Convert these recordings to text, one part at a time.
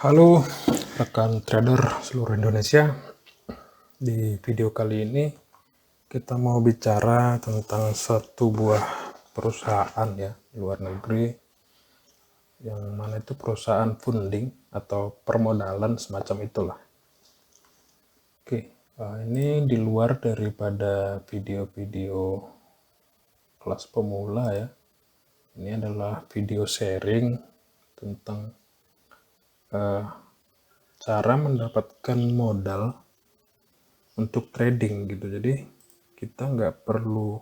Halo rekan trader seluruh Indonesia. Di video kali ini kita mau bicara tentang satu buah perusahaan ya luar negeri, yang mana itu perusahaan funding atau permodalan semacam itulah. Oke, ini di luar daripada video-video kelas pemula ya. Ini adalah video sharing tentang cara mendapatkan modal untuk trading gitu. Jadi kita nggak perlu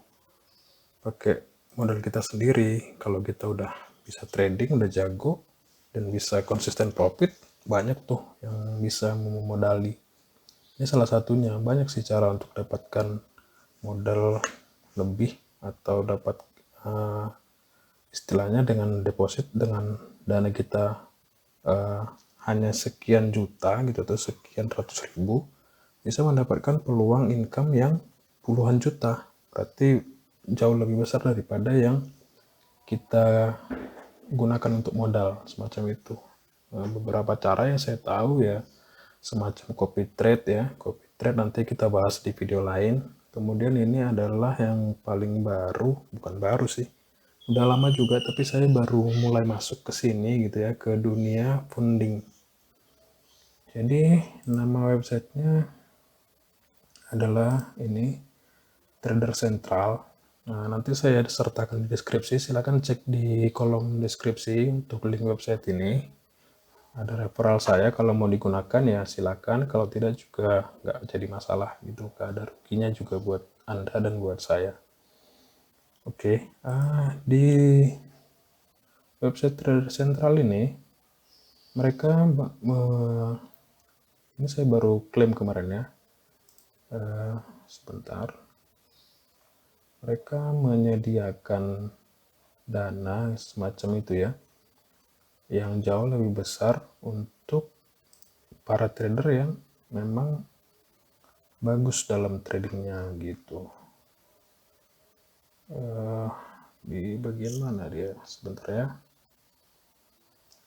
pakai modal kita sendiri. Kalau kita udah bisa trading, udah jago dan bisa konsisten profit, banyak tuh yang bisa memodali. Ini salah satunya. Banyak sih cara untuk dapatkan modal lebih atau dapat istilahnya dengan deposit, dengan dana kita hanya sekian juta gitu atau sekian ratus ribu, bisa mendapatkan peluang income yang puluhan juta. Berarti jauh lebih besar daripada yang kita gunakan untuk modal semacam itu. Beberapa cara yang saya tahu ya, semacam copy trade ya. Copy trade nanti kita bahas di video lain. Kemudian ini adalah yang paling baru, bukan baru sih, udah lama juga, tapi saya baru mulai masuk ke sini gitu ya, ke dunia funding. Jadi nama websitenya adalah ini, Trader Central. Nah, nanti saya sertakan di deskripsi, silahkan cek di kolom deskripsi untuk link website ini. Ada referral saya, kalau mau digunakan ya silakan, kalau tidak juga nggak jadi masalah gitu, nggak ada ruginya juga buat Anda dan buat saya. Oke, di website Trader Central ini mereka ini saya baru klaim kemarin ya, sebentar. Mereka menyediakan dana semacam itu ya, yang jauh lebih besar untuk para trader yang memang bagus dalam tradingnya gitu. Di bagian mana dia? Sebentar ya,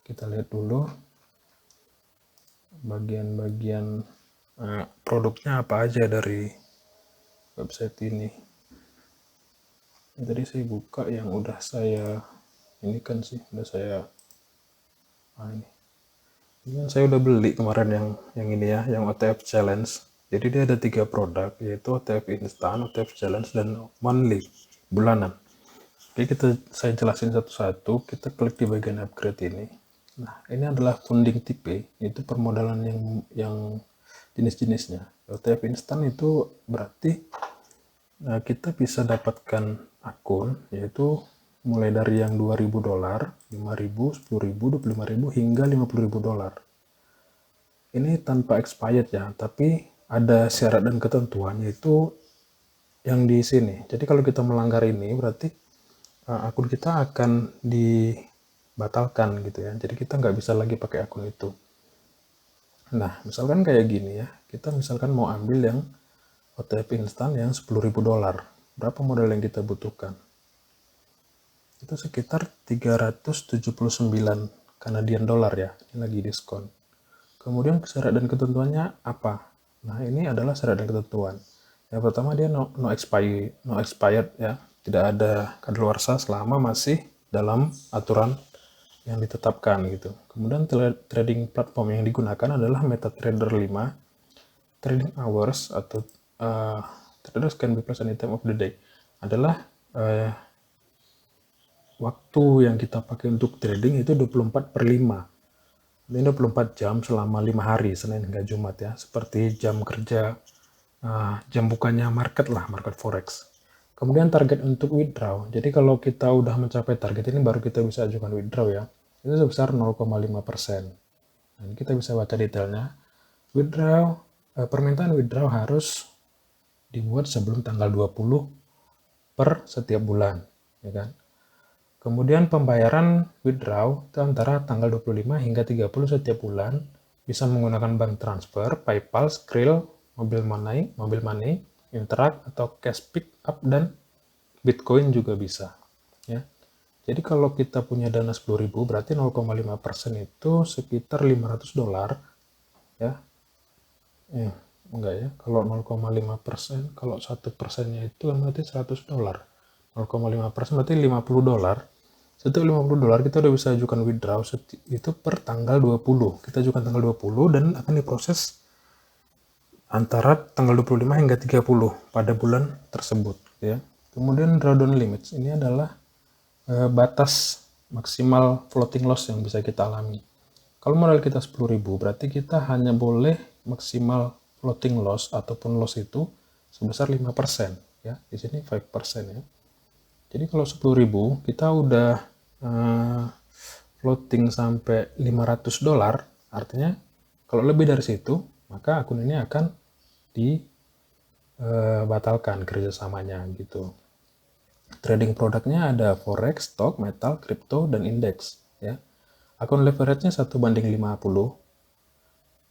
kita lihat dulu bagian-bagian produknya apa aja dari website ini. Tadi saya buka yang udah saya ini kan sih, udah saya ini kan saya udah beli kemarin yang ini ya, yang OTF Challenge. Jadi dia ada 3 produk, yaitu OTF Instant, OTF Challenge, dan Monthly, bulanan. Oke, saya jelasin satu-satu. Kita klik di bagian upgrade ini. Nah, ini adalah funding tipe, itu permodalan yang jenis-jenisnya. OTF Instant itu berarti kita bisa dapatkan akun, yaitu mulai dari yang $2.000, $5.000, $10.000, $25.000, hingga $50.000. Ini tanpa expired ya, tapi ada syarat dan ketentuan, yaitu yang di sini. Jadi kalau kita melanggar ini, berarti akun kita akan dibatalkan gitu ya. Jadi kita nggak bisa lagi pakai akun itu. Nah, misalkan kayak gini ya, kita misalkan mau ambil yang OTP instan yang $10.000. Berapa modal yang kita butuhkan? Itu sekitar 379 Canadian dollar ya, ini lagi diskon. Kemudian syarat dan ketentuannya apa? Nah, ini adalah syarat dan ketentuan. Yang pertama, dia no expired ya, tidak ada kadaluarsa selama masih dalam aturan yang ditetapkan gitu. Kemudian trading platform yang digunakan adalah MetaTrader 5, trading hours atau traders can be placed anytime of the day, adalah waktu yang kita pakai untuk trading itu 24/5. Ini 24 jam selama 5 hari, Senin hingga Jumat ya. Seperti jam kerja, jam bukanya market lah, market forex. Kemudian target untuk withdraw. Jadi kalau kita udah mencapai target ini baru kita bisa ajukan withdraw ya. Itu sebesar 0,5%. Nah, ini kita bisa baca detailnya. Withdraw, permintaan withdraw harus dibuat sebelum tanggal 20 per setiap bulan, ya kan? Kemudian pembayaran withdraw itu antara tanggal 25 hingga 30 setiap bulan, bisa menggunakan bank transfer, PayPal, Skrill, mobile money, Interact atau cash pick up, dan Bitcoin juga bisa. Ya. Jadi kalau kita punya dana 10.000 berarti 0,5% itu sekitar $500 ya. Enggak ya, kalau 0,5%, kalau 1%-nya itu berarti $100. 0,5% berarti $50. Setiap $50 kita udah bisa ajukan withdraw itu per tanggal 20. Kita ajukan tanggal 20 dan akan diproses antara tanggal 25 hingga 30 pada bulan tersebut ya. Kemudian drawdown limits ini adalah batas maksimal floating loss yang bisa kita alami. Kalau modal kita 10.000 berarti kita hanya boleh maksimal floating loss ataupun loss itu sebesar 5% ya. Di sini 5% ya. Jadi kalau 10.000 kita udah floating sampai $500, artinya kalau lebih dari situ maka akun ini akan dibatalkan kerjasamanya gitu. Trading produknya ada forex, stock, metal, crypto, dan indeks ya. Akun leverage-nya 1:50.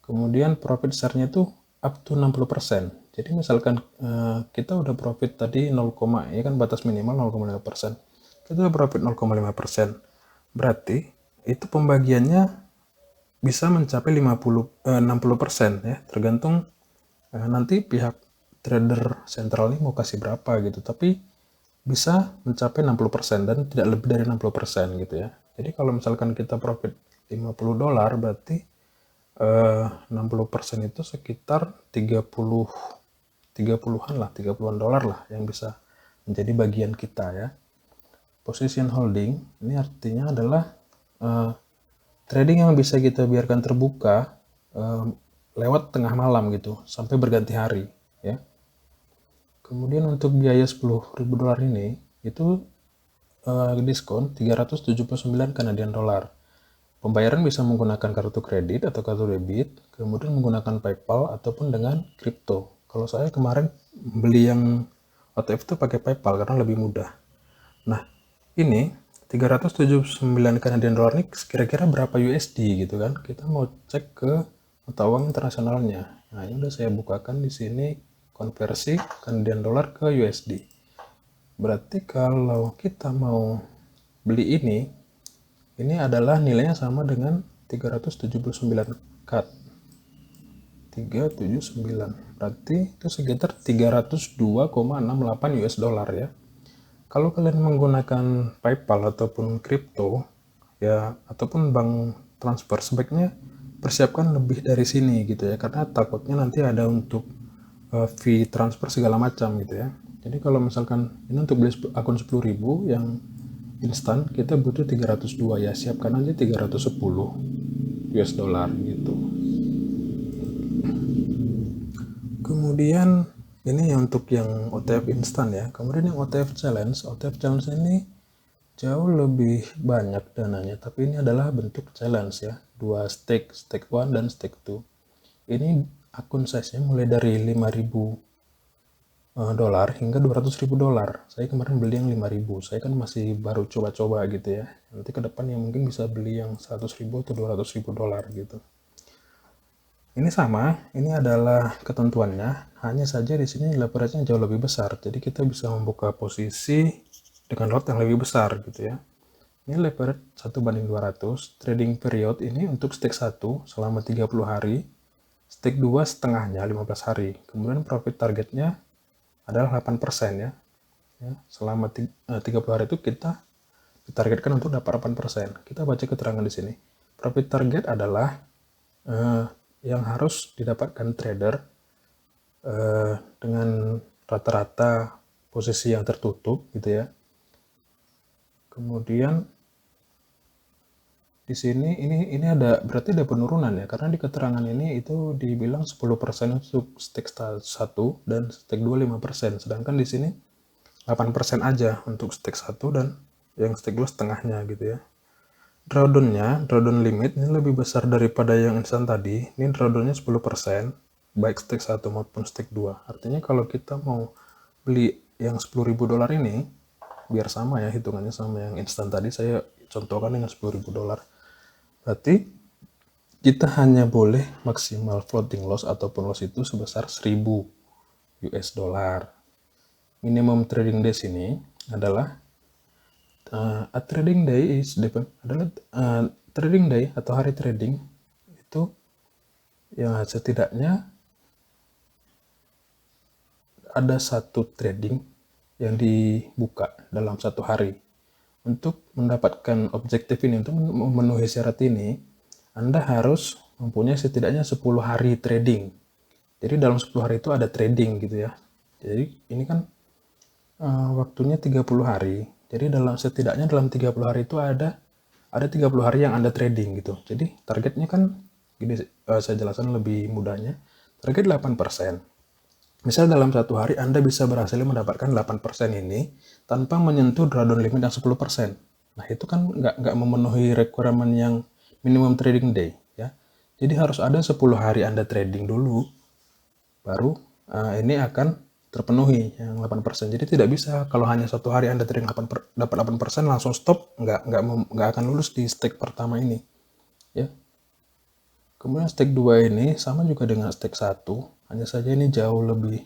Kemudian profit share-nya itu up to 60%. Jadi misalkan kita udah profit tadi 0, ya kan batas minimal 0,5%. Kita udah profit 0,5%. Berarti itu pembagiannya bisa mencapai 60% ya, tergantung nanti pihak trader sentral ini mau kasih berapa gitu. Tapi bisa mencapai 60% dan tidak lebih dari 60% gitu ya. Jadi kalau misalkan kita profit $50 berarti 60% itu sekitar 30-an lah, 30-an dolar lah yang bisa menjadi bagian kita ya. Position holding ini artinya adalah trading yang bisa kita biarkan terbuka lewat tengah malam gitu sampai berganti hari ya. Kemudian untuk biaya $10.000 ini itu diskon 379 Canadian dollar. Pembayaran bisa menggunakan kartu kredit atau kartu debit, kemudian menggunakan PayPal ataupun dengan kripto. Kalau saya kemarin beli yang OTF itu pakai PayPal karena lebih mudah. Nah, ini 379 Canadian dollar ini kira-kira berapa USD gitu kan? Kita mau cek ke mata uang internasionalnya. Nah, ini udah saya bukakan di sini konversi Canadian dollar ke USD. Berarti kalau kita mau beli ini adalah nilainya sama dengan 379 CAD. 379. Berarti itu sekitar 302,68 US dollar ya. Kalau kalian menggunakan PayPal ataupun kripto ya ataupun bank transfer, sebaiknya persiapkan lebih dari sini gitu ya, karena takutnya nanti ada untuk fee transfer segala macam gitu ya. Jadi kalau misalkan ini untuk beli akun 10.000 yang instan kita butuh 302 ya, siapkan aja 310 US dollar gitu. Kemudian ini untuk yang OTF instan ya. Kemudian yang OTF challenge ini jauh lebih banyak dananya, tapi ini adalah bentuk challenge ya. 2 stake 1 dan stake 2. Ini akun size-nya mulai dari $5.000 hingga $200.000. Saya kemarin beli yang 5.000. Saya kan masih baru coba-coba gitu ya. Nanti ke depan yang mungkin bisa beli yang 100.000 atau $200.000 gitu. Ini sama, ini adalah ketentuannya. Hanya saja di sini leverage-nya jauh lebih besar. Jadi kita bisa membuka posisi dengan lot yang lebih besar gitu ya. Ini leverage 1:200. Trading period ini untuk stake 1 selama 30 hari. Stake 2 setengahnya 15 hari. Kemudian profit targetnya adalah 8% ya. Selama 30 hari itu kita ditargetkan untuk dapat 8%. Kita baca keterangan di sini. Profit target adalah yang harus didapatkan trader dengan rata-rata posisi yang tertutup gitu ya. Kemudian di sini ini ada berarti ada penurunan ya, karena di keterangan ini itu dibilang 10% untuk stake 1 dan stake 2 5%, sedangkan di sini 8% aja untuk stake 1 dan yang stake 2 setengahnya gitu ya. Drawdown limit ini lebih besar daripada yang instan tadi. Ini drawdownnya 10%, baik stake 1 maupun stake 2. Artinya kalau kita mau beli yang $10.000 ini, biar sama ya hitungannya sama yang instan tadi, saya contohkan dengan $10.000. Berarti kita hanya boleh maksimal floating loss ataupun loss itu sebesar 1.000 US dollar. Minimum trading days ini adalah A trading day adalah trading day atau hari trading itu ya setidaknya ada satu trading yang dibuka dalam satu hari. Untuk mendapatkan objektif ini, untuk memenuhi syarat ini, Anda harus mempunyai setidaknya 10 hari trading. Jadi dalam 10 hari itu ada trading gitu ya. Jadi ini kan waktunya 30 hari. Jadi setidaknya dalam 30 hari itu ada 30 hari yang Anda trading gitu. Jadi targetnya kan gini, saya jelaskan lebih mudahnya. Target 8%. Misal dalam satu hari Anda bisa berhasil mendapatkan 8% ini tanpa menyentuh drawdown limit yang 10%. Nah itu kan nggak memenuhi requirement yang minimum trading day ya. Jadi harus ada 10 hari Anda trading dulu, baru ini akan terpenuhi yang 8%. Jadi tidak bisa kalau hanya satu hari Anda trading dapat 8% langsung stop, nggak akan lulus di stake pertama ini ya. Kemudian stake 2 ini sama juga dengan stake 1, hanya saja ini jauh lebih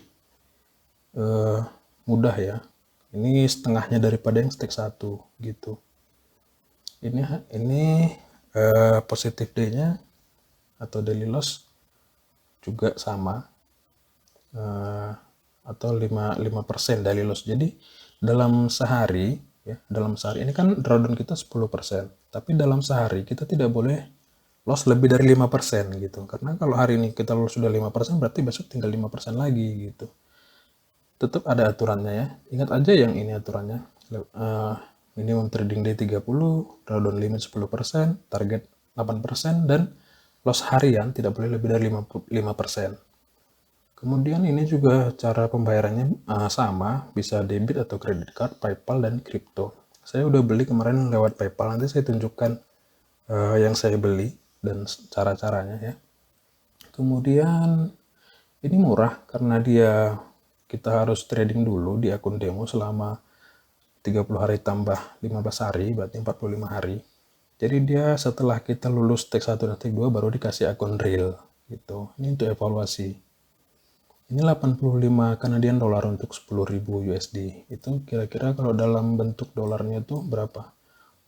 mudah ya. Ini setengahnya daripada yang stake 1 gitu. Ini positive day-nya atau daily loss juga sama atau 5% daily loss. Jadi dalam sehari ya, dalam sehari ini kan drawdown kita 10%, tapi dalam sehari kita tidak boleh loss lebih dari 5% gitu. Karena kalau hari ini kita loss sudah 5%, berarti besok tinggal 5% lagi gitu. Tetap ada aturannya ya. Ingat aja yang ini aturannya. Minimum trading day 30, drawdown limit 10%, target 8%, dan loss harian tidak boleh lebih dari 5%. Kemudian ini juga cara pembayarannya sama, bisa debit atau credit card, PayPal, dan crypto. Saya udah beli kemarin lewat PayPal, nanti saya tunjukkan yang saya beli dan cara-caranya ya. Kemudian ini murah karena kita harus trading dulu di akun demo selama 30 hari tambah 15 hari, berarti 45 hari. Jadi dia setelah kita lulus stake 1 dan stake 2 baru dikasih akun real gitu. Ini untuk evaluasi. Ini 85 Canadian dollar untuk 10.000 USD. Itu kira-kira kalau dalam bentuk dolarnya itu berapa?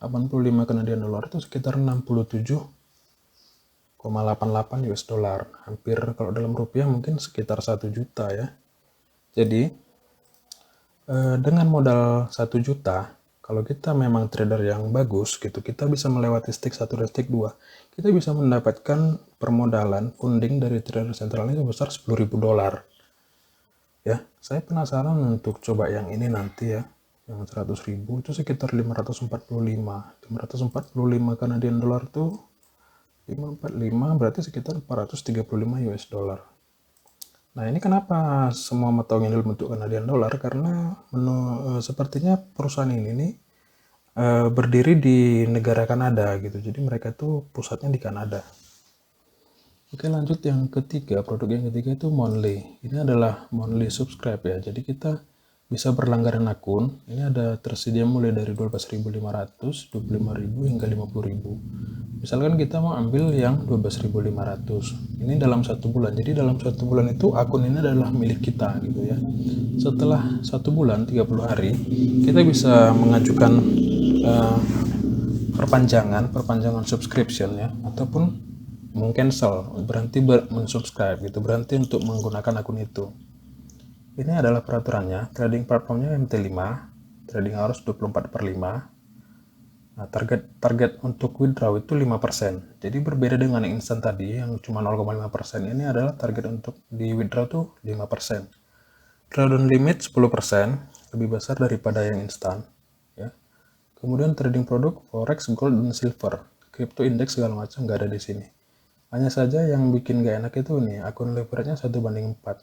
85 Canadian dollar itu sekitar 67,88 US dollar. Hampir kalau dalam rupiah mungkin sekitar 1 juta ya. Jadi dengan modal 1 juta, kalau kita memang trader yang bagus gitu, kita bisa melewati stake 1 dan stake 2. Kita bisa mendapatkan permodalan funding dari trader sentral ini sebesar 10.000 dolar. Ya, saya penasaran untuk coba yang ini nanti ya. Yang 100.000 itu sekitar 545 Canadian dollar itu 545 berarti sekitar 435 US dollar. Nah ini kenapa semua mata uang ini bentuk Canadian dollar, karena sepertinya perusahaan ini nih berdiri di negara Kanada gitu, jadi mereka tuh pusatnya di Kanada. Oke, lanjut yang ketiga, produk yang ketiga itu Monthly. Ini adalah monthly subscribe ya, jadi kita bisa berlangganan akun. Ini ada tersedia mulai dari 12.500, 25.000 hingga 50.000. Misalkan kita mau ambil yang 12.500. Ini dalam 1 bulan. Jadi dalam 1 bulan itu akun ini adalah milik kita gitu ya. Setelah 1 bulan 30 hari, kita bisa mengajukan perpanjangan subscription ya, ataupun meng-cancel, berhenti mensubscribe gitu, berhenti untuk menggunakan akun itu. Ini adalah peraturannya. Trading platformnya MT5, trading hours 24/5. Nah, target untuk withdraw itu 5%. Jadi berbeda dengan yang instan tadi yang cuma 0,5%, ini adalah target untuk di withdraw tuh 5%. Drawdown limit 10%, lebih besar daripada yang instan ya. Kemudian trading produk forex, gold, dan silver, crypto index segala macam nggak ada di sini. Hanya saja yang bikin gak enak itu nih, akun leverage-nya 1/4.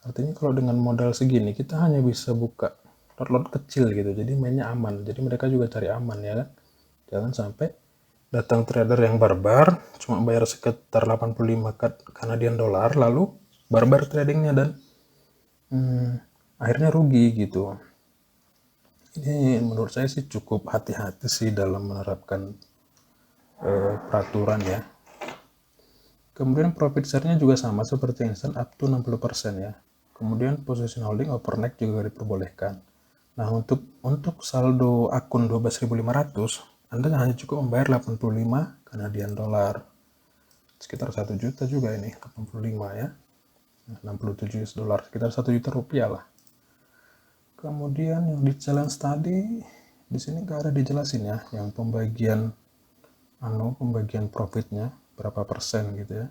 Artinya kalau dengan modal segini, kita hanya bisa buka lot-lot kecil gitu, jadi mainnya aman. Jadi mereka juga cari aman ya kan. Jangan sampai datang trader yang barbar, cuma bayar sekitar 85 Canadian dollar, lalu barbar tradingnya dan akhirnya rugi gitu. Ini menurut saya sih cukup hati-hati sih dalam menerapkan peraturan ya. Kemudian profit share-nya juga sama seperti instant, up to 60% ya. Kemudian position holding overnight juga diperbolehkan. Nah, untuk saldo akun 12.500, Anda hanya cukup membayar 85 Kanadian dolar. Sekitar 1 juta juga ini, 85 ya. 67 US dolar, sekitar 1 juta rupiah lah. Kemudian yang di challenge tadi, di sini nggak ada dijelasin ya, yang pembagian profitnya berapa persen gitu ya.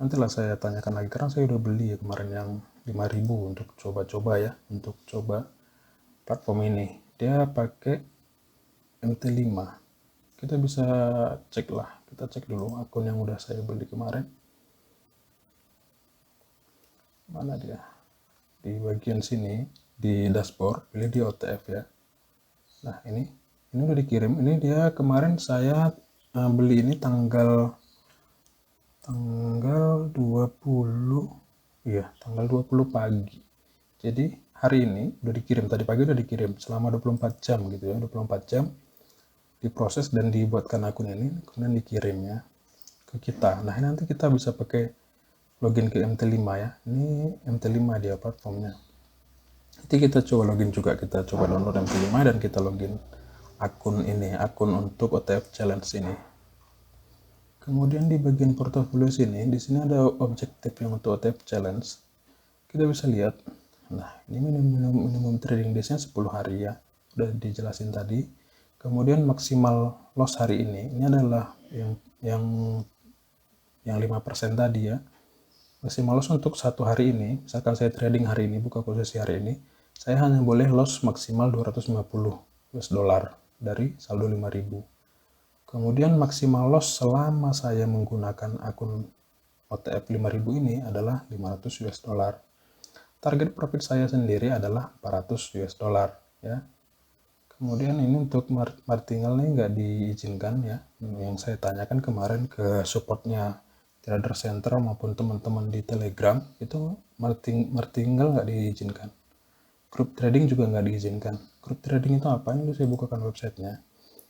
Nantilah saya tanyakan lagi, karena saya udah beli ya kemarin yang 5.000 untuk coba-coba ya, untuk coba platform ini. Dia pakai MT5. Kita bisa cek lah, kita cek dulu akun yang udah saya beli kemarin. Mana dia? Di bagian sini, di dashboard, pilih di OTF ya. Nah, ini udah dikirim. Ini dia kemarin saya beli ini tanggal 20, iya, tanggal 20 pagi. Jadi hari ini udah dikirim, tadi pagi udah dikirim selama 24 jam gitu ya, 24 jam diproses dan dibuatkan akun ini, kemudian dikirimnya ke kita. Nah, nanti kita bisa pakai login ke MT5 ya. Ini MT5 dia platformnya. Nanti kita coba login juga, kita coba download MT5 dan kita login akun ini, akun untuk OTF challenge ini. Kemudian di bagian portofolio sini, di sini ada objektif yang untuk OTF challenge. Kita bisa lihat, nah ini minimum trading days-nya 10 hari ya, udah dijelasin tadi. Kemudian maksimal loss hari ini adalah yang 5% tadi ya. Maksimal loss untuk satu hari ini, misalkan saya trading hari ini, buka posisi hari ini, saya hanya boleh loss maksimal 250 US dollar dari saldo 5.000. Kemudian maksimal loss selama saya menggunakan akun OTF 5.000 ini adalah 500 US dollar. Target profit saya sendiri adalah 400 US dollar ya. Kemudian ini untuk martingale nih nggak diizinkan ya. Yang saya tanyakan kemarin ke supportnya Trader Center maupun teman-teman di Telegram, itu martingale nggak diizinkan. Group trading juga nggak diizinkan. Group trading itu apa? Ini saya bukakan websitenya.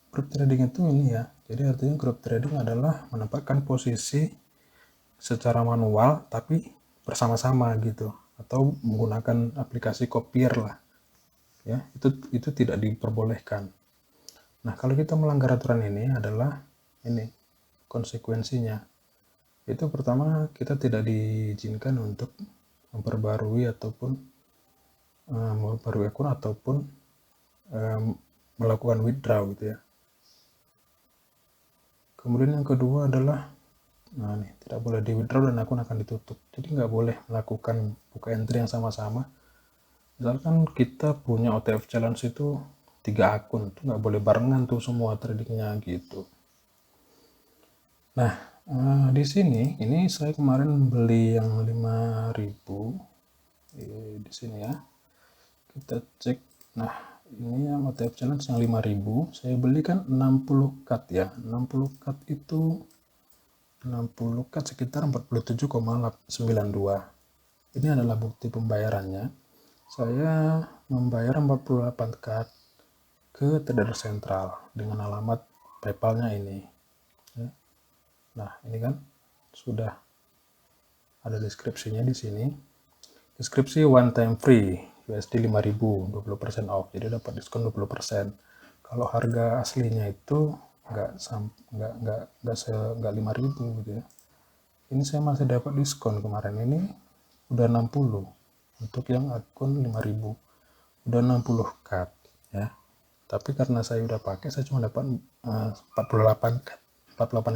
Group trading itu ini ya, jadi artinya group trading adalah menempatkan posisi secara manual tapi bersama-sama gitu, atau menggunakan aplikasi copier lah ya, itu tidak diperbolehkan. Nah, kalau kita melanggar aturan ini adalah ini konsekuensinya. Itu pertama, kita tidak diizinkan untuk memperbarui ataupun memperbarui akun ataupun melakukan withdraw gitu ya. Kemudian yang kedua adalah, nah nih, tidak boleh di withdraw dan akun akan ditutup. Jadi nggak boleh melakukan buka entry yang sama-sama. Misalkan kita punya OTF challenge itu 3 akun, tuh nggak boleh barengan tuh semua tradingnya gitu. Nah, di sini, ini saya kemarin beli yang 5.000 di sini ya. Kita cek, nah ini yang OTF challenge yang 5.000, saya beli kan 60 cut ya. 60 cut itu 60 cut sekitar 47,92. Ini adalah bukti pembayarannya. Saya membayar 48 cut ke Trader Central dengan alamat PayPal-nya ini. Nah, ini kan sudah ada deskripsinya di sini. Deskripsi one time free USD 5.000, 20% off. Jadi dapat diskon 20%. Kalau harga aslinya itu nggak 5.000 gitu ya. Ini saya masih dapat diskon kemarin, ini udah 60 untuk yang akun 5.000, udah 60 cut ya. Tapi karena saya udah pakai, saya cuma dapat 48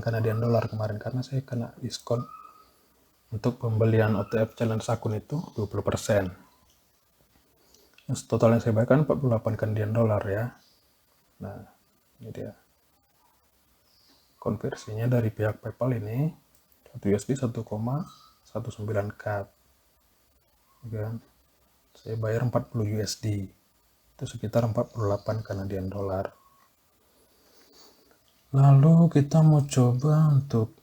Kanadian dolar kemarin karena saya kena diskon untuk pembelian OTF challenge akun itu 20%. Total yang saya bayarkan 48 Kanadian dolar ya. Nah, ini dia konversinya dari pihak PayPal ini, 1 USD 1,19 cut kan. Saya bayar 40 USD, itu sekitar 48 Kanadian dolar. Lalu kita mau coba untuk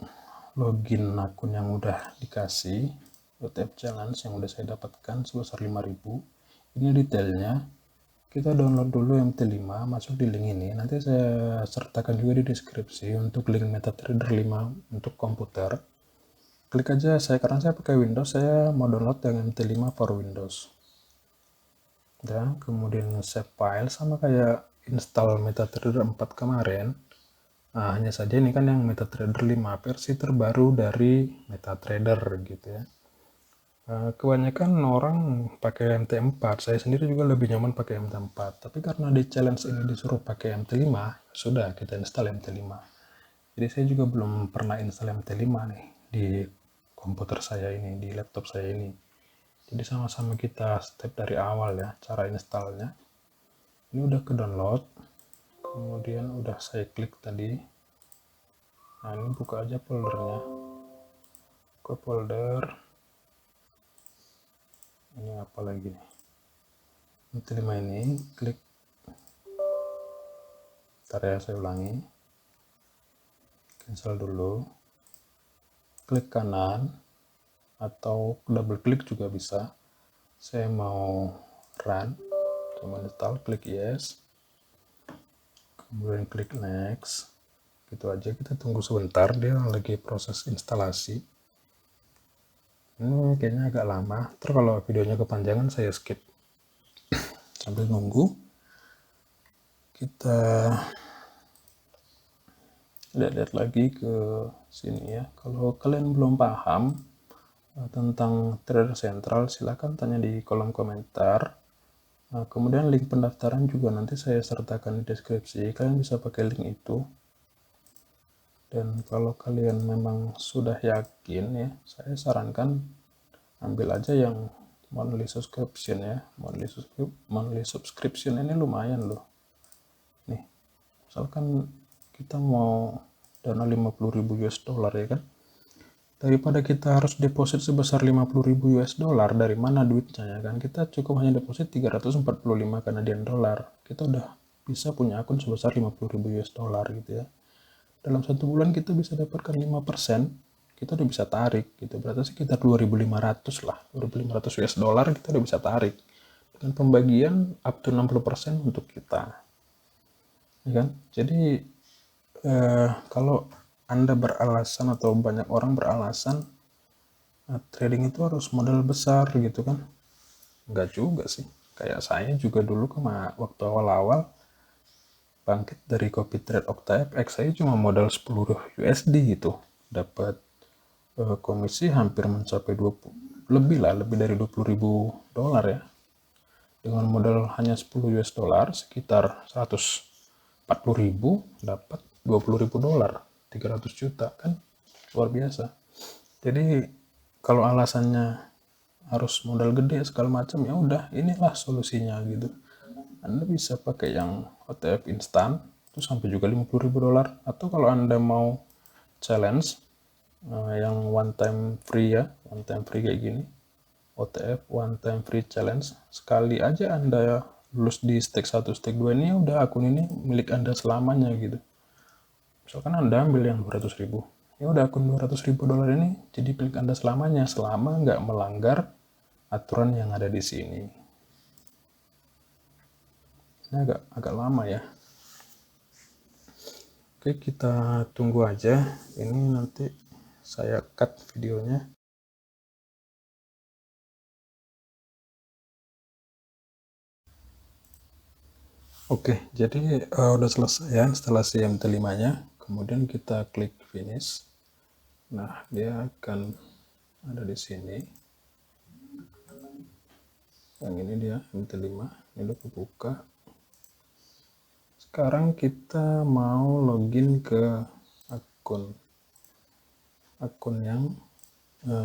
login akun yang udah dikasih OTF challenge yang udah saya dapatkan sebesar 5.000. Ini detailnya. Kita download dulu MT5, masuk di link ini. Nanti saya sertakan juga di deskripsi untuk link MetaTrader 5 untuk komputer. Klik aja, karena saya pakai Windows, saya mau download yang MT5 for Windows. dan kemudian save file sama kayak install MetaTrader 4 kemarin. Nah, hanya saja ini kan yang MetaTrader 5 versi terbaru dari MetaTrader gitu ya. Kebanyakan orang pakai MT4, saya sendiri juga lebih nyaman pakai MT4, tapi karena di challenge ini disuruh pakai MT5, sudah kita install MT5. Jadi saya juga belum pernah install MT5 nih di komputer saya ini, di laptop saya ini. Jadi sama-sama kita step dari awal ya, cara installnya. Ini udah ke download, kemudian udah saya klik tadi. Nah, ini buka aja foldernya. Ke folder, ini apa lagi nih? MT5 ini, klik. Ntar ya, saya ulangi. Cancel dulu. Klik kanan, atau double klik juga bisa. Saya mau run, cuma install, klik yes. Kemudian klik next. Gitu aja, kita tunggu sebentar, dia lagi proses instalasi. Ini kayaknya agak lama, terus kalau videonya kepanjangan saya skip. Sambil nunggu, kita lihat lagi ke sini ya. Kalau kalian belum paham tentang Trader Central, silahkan tanya di kolom komentar. Kemudian link pendaftaran juga nanti saya sertakan di deskripsi, kalian bisa pakai link itu. Dan kalau kalian memang sudah yakin ya, saya sarankan ambil aja yang monthly subscription ya. Monthly subscription ini lumayan loh. Nih, misalkan kita mau dana 50.000 US dollar ya kan, daripada kita harus deposit sebesar 50.000 US dollar, dari mana duitnya ya kan, kita cukup hanya deposit 345 Canadian dollar, kita udah bisa punya akun sebesar 50.000 US dollar gitu ya. Dalam 1 bulan kita bisa dapatkan 5%, kita udah bisa tarik gitu, berarti sekitar 2.500 lah, 2.500 US dollar kita udah bisa tarik dengan pembagian up to 60% untuk kita ya kan. Jadi kalau Anda beralasan atau banyak orang beralasan trading itu harus modal besar gitu kan, enggak juga sih. Kayak saya juga dulu waktu awal-awal bangkit dari copy trade OctaFX, saya cuma modal 10 USD gitu, dapat komisi hampir mencapai 20, lebih dari 20.000 dolar ya. Dengan modal hanya 10 US dollar, sekitar 140.000, dapat 20.000 dolar, 300 juta kan, luar biasa. Jadi kalau alasannya harus modal gede segala macam, ya udah inilah solusinya gitu. Anda bisa pakai yang OTF instan itu sampai juga 50.000 dolar, atau kalau Anda mau challenge yang one time free ya, one time free kayak gini, OTF one time free challenge, sekali aja Anda lulus di stake 1 stake 2 ini, udah akun ini milik Anda selamanya gitu. Misalkan Anda ambil yang 200.000, ya udah akun 200.000 dolar ini jadi milik Anda selamanya, selama nggak melanggar aturan yang ada di sini. Ini agak lama ya. Oke, kita tunggu aja. Ini nanti saya cut videonya. Oke, jadi udah selesai ya instalasi MT5-nya. Kemudian kita klik finish. Nah, dia akan ada di sini. Yang ini dia MT5. Ini udah kebuka. Sekarang kita mau login ke akun yang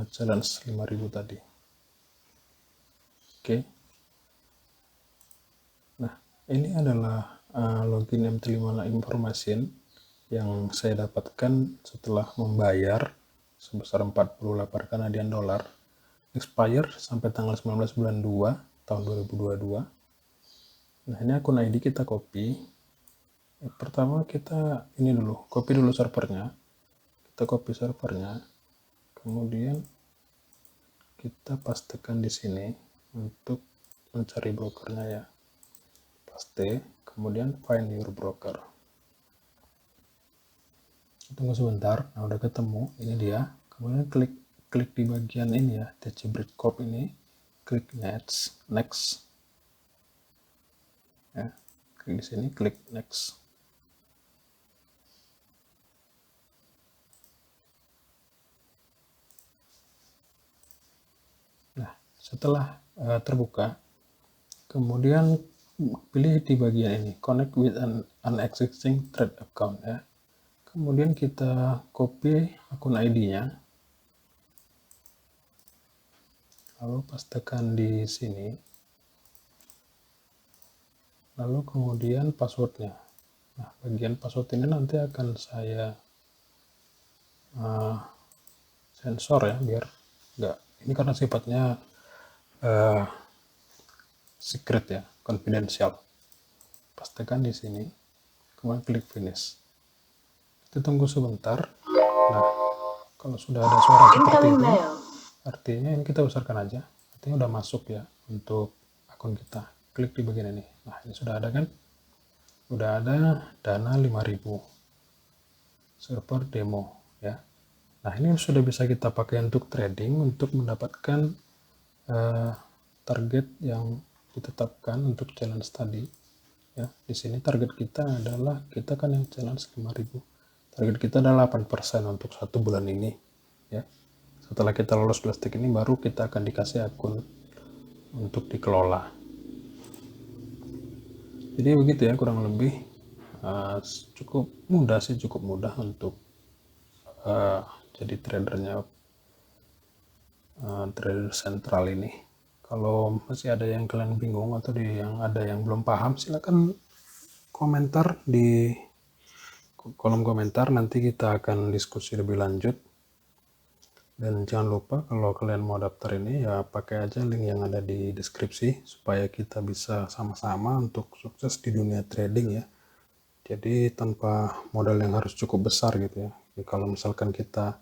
challenge 5.000 tadi. Oke. Nah, ini adalah login MT5 information yang saya dapatkan setelah membayar sebesar 48 Canadian dollar, expire sampai tanggal 19 bulan 2 tahun 2022. Nah, ini akun ID kita copy. Pertama kita ini dulu, copy dulu servernya. Kita copy servernya. Kemudian kita pastekan di sini untuk mencari brokernya ya. Paste, kemudian find your broker. Tunggu sebentar. Nah, udah ketemu, ini dia. Kemudian klik di bagian ini ya, TC Bridge Corp ini, klik next. ya. Klik di sini, klik next. Nah, setelah terbuka, kemudian pilih di bagian ini, connect with an existing trade account ya. Kemudian kita copy akun ID-nya, lalu pastekan di sini, lalu kemudian passwordnya. Nah, bagian password ini nanti akan saya sensor ya, biar enggak, ini karena sifatnya secret ya, confidential. Pastikan di sini, kemudian klik finish. Kita tunggu sebentar. Nah, kalau sudah ada suara seperti itu, artinya ini kita besarkan aja. Artinya udah masuk ya untuk akun kita. Klik di bagian ini. Nah, ini sudah ada kan? Udah ada dana 5.000 server demo ya. Nah, ini sudah bisa kita pakai untuk trading untuk mendapatkan target yang ditetapkan untuk challenge tadi ya. Di sini target kita adalah, kita kan yang challenge 5.000, target kita adalah 8% untuk 1 bulan ini ya. Setelah kita lolos plastik ini, baru kita akan dikasih akun untuk dikelola. Jadi begitu ya, kurang lebih cukup mudah sih, cukup mudah untuk jadi tradernya trader sentral ini. Kalau masih ada yang kalian bingung atau yang ada yang belum paham, silakan komentar di kolom komentar, nanti kita akan diskusi lebih lanjut. Dan jangan lupa kalau kalian mau daftar ini ya pakai aja link yang ada di deskripsi, supaya kita bisa sama-sama untuk sukses di dunia trading ya. Jadi tanpa modal yang harus cukup besar gitu ya. Jadi kalau misalkan kita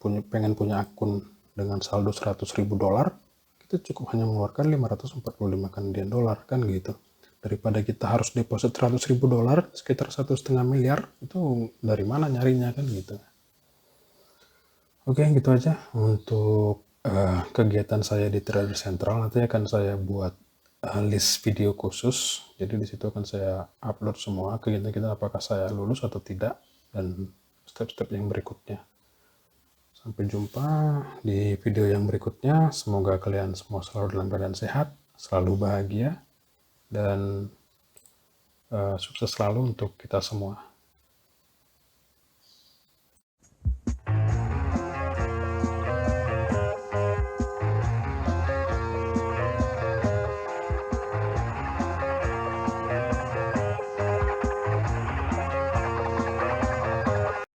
pengen punya akun dengan saldo 100.000 dolar, kita cukup hanya mengeluarkan 545 Kanadian dolar kan gitu. Daripada kita harus deposit 100.000 dolar, sekitar 1,5 miliar, itu dari mana nyarinya kan gitu. Oke, gitu aja untuk kegiatan saya di Trader Central. Nanti akan saya buat list video khusus. Jadi di situ akan saya upload semua kegiatan kita, apakah saya lulus atau tidak, dan step-step yang berikutnya. Sampai jumpa di video yang berikutnya. Semoga kalian semua selalu dalam keadaan sehat, selalu bahagia, dan sukses selalu untuk kita semua.